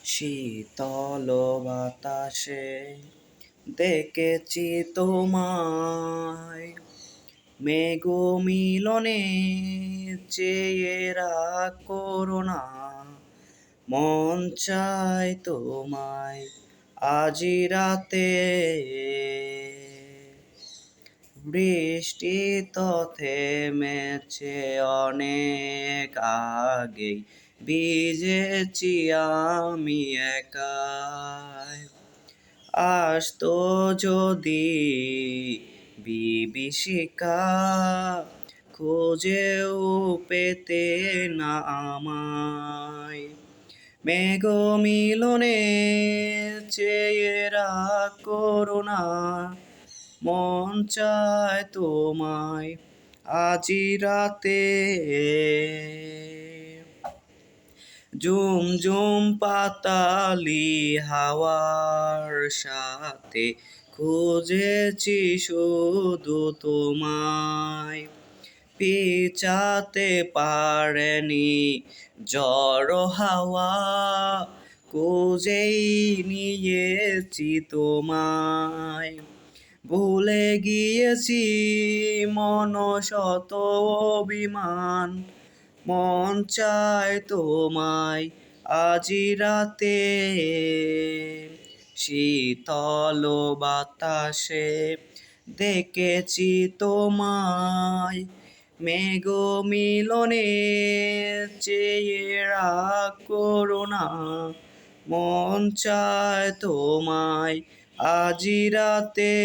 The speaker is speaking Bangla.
শীতল বাতাসে দেখেছি তোমায়, মেঘ মিলনে চেয়ে রাগ করো না। মন চায় তোমায় আজি রাতে, বৃষ্টি তো থেমেছে অনেক আগেই, ভিজেছি আমি একাই। আসতো যদি বিভীষিকা, খুঁজেও পেতে না আমায়। মেঘ মিলনে চেয়ে রাগ করো না, মন চায় তোমায় আজি রাতে। ঝুম ঝুম পাতালি হাওয়ার সাথে খুঁজেছি শুধু তোমায়। পেঁচাতে পারেনি ঝড় হাওয়া, খুঁজেই নিয়েছি তোমায়। ভুলে গিয়েছি মন শত অভিমান, মন চায় তোমায় আজি রাতে। শীতল বাতাসে দেখেছি তোমায়, মেঘ মিলনে চেয়ে রাগ করো না। মন চায় তোমায় আজি রাতে।